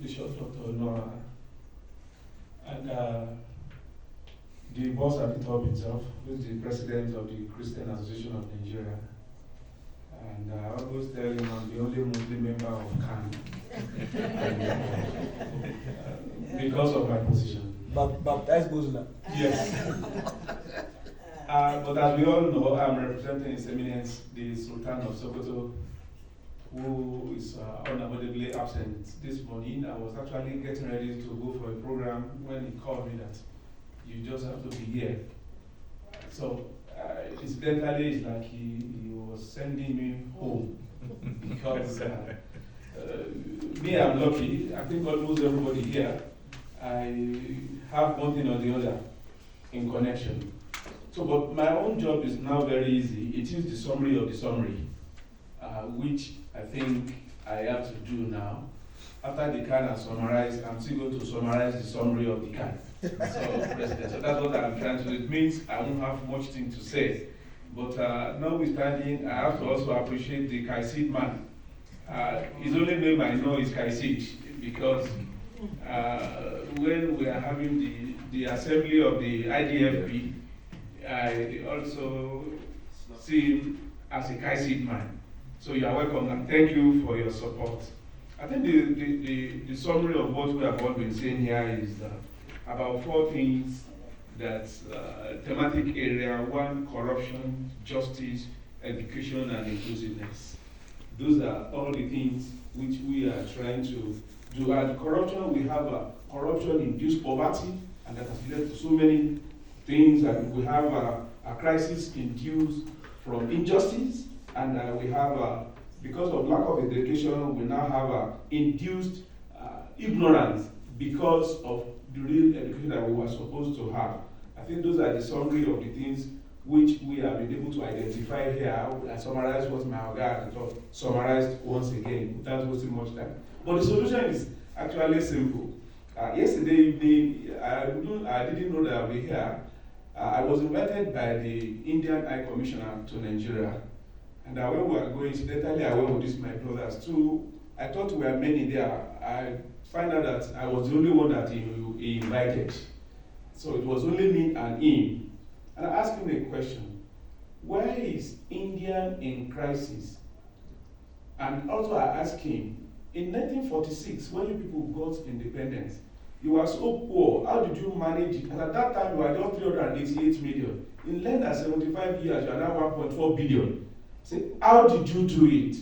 Bishop Dr. Nora, and the boss at the top himself, who is the president of the Christian Association of Nigeria. And I always tell him I'm the only Muslim member of KAN. Because of my position. Baptized Muslim. Yes. But as we all know, I'm representing His Eminence, the Sultan of Sokoto, who is unavoidably absent this morning. I was actually getting ready to go for a program when he called me that you just have to be here. So incidentally, it's like he was sending me home because me, I'm lucky. I think almost everybody here, I have one thing or the other in connection. So, but my own job is now very easy. It is the summary of the summary, which I think I have to do now. After the CAN has summarized, I'm still going to summarize the summary of the CAN. So that's what I'm trying to do. It means I won't have much thing to say. But notwithstanding, I have to also appreciate the KAICIID man. His only name I know is KAICIID because when we are having the assembly of the IDFP, I also see him as a KAICIID man. So you are welcome and thank you for your support. I think the summary of what we have all been saying here is about 4 things that thematic area: 1, corruption, justice, education, and inclusiveness. Those are all the things which we are trying to do. And corruption, we have corruption-induced poverty, and that has led to so many things. And we have a crisis induced from injustice, and we have, because of lack of education, we now have induced ignorance because of the real education that we were supposed to have. I think those are the summary of the things which we have been able to identify here. I summarized what my Oga had summarized once again, without wasting much time. But the solution is actually simple. Yesterday evening, I didn't know that I'll be here. I was invited by the Indian High Commissioner to Nigeria. And when we were going, incidentally, I went with these my brothers too. I thought we were many there. I find out that I was the only one that he invited. So it was only me and him. And I asked him a question. Why is India in crisis? And also I asked him, in 1946, when you people got independence, you were so poor. How did you manage it? And at that time, you were just 388 million. In less than 75 years, you are now 1.4 billion. Say, how did you do it?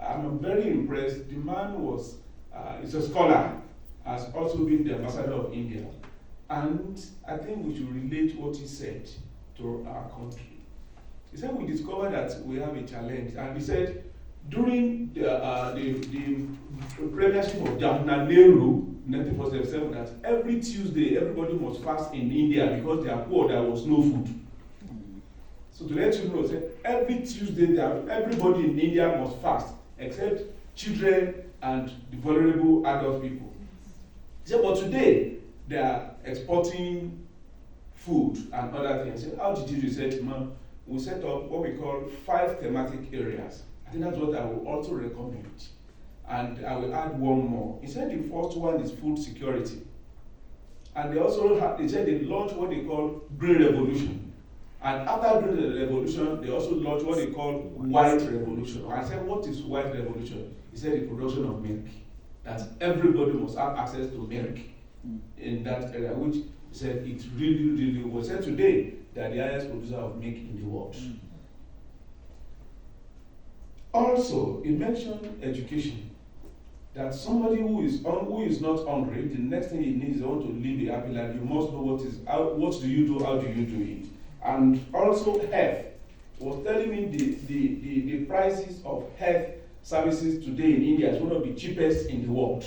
I'm very impressed. The man was, he's a scholar, has also been the ambassador of India. And I think we should relate what he said to our country. He said, we discovered that we have a challenge. And he said, during the premiership of Jawaharlal Nehru, 1947, that every Tuesday, everybody must fast in India because they are poor, there was no food. So to let you know, every Tuesday, everybody in India must fast, except children and the vulnerable adult people. He said, but today, they are exporting food and other things. He said, how did you do? He said, Imam, we set up what we call 5 thematic areas. I think that's what I will also recommend. And I will add one more. He said the first one is food security. And they also they said they launched what they call Green Revolution. And after Green Revolution, they also launched what they call White Revolution. I said, what is White Revolution? He said the production of milk. That everybody must have access to milk in that area, which he said it really, really was. Said today they are the highest producer of milk in the world. Also, he mentioned education. That somebody who is not hungry, the next thing he needs is want to live a happy life. You must know what do you do, how do you do it. And also health. He was telling me the prices of health services today in India is one of the cheapest in the world.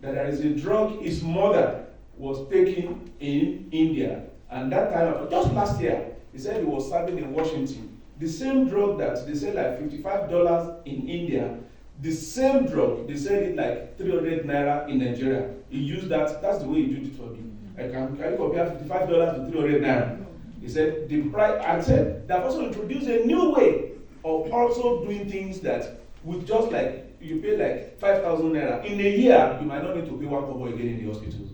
That there is a drug his mother was taking in India. And that time, just last year, he said he was serving in Washington. The same drug that they sell like $55 in India, the same drug, they sell it like 300 naira in Nigeria. He used that, that's the way he did it for me. Can you compare $55 to 300 naira? He said, the price, and said, they've also introduced a new way of also doing things that with just like you pay like 5,000 naira. In a year, you might not need to pay 1 kobo again in the hospital.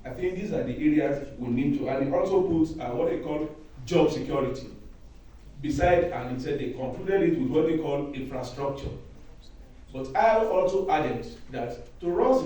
I think these are the areas we need to, and it also puts what they call job security. Beside, and it said they concluded it with what they call infrastructure. But I also added that to us in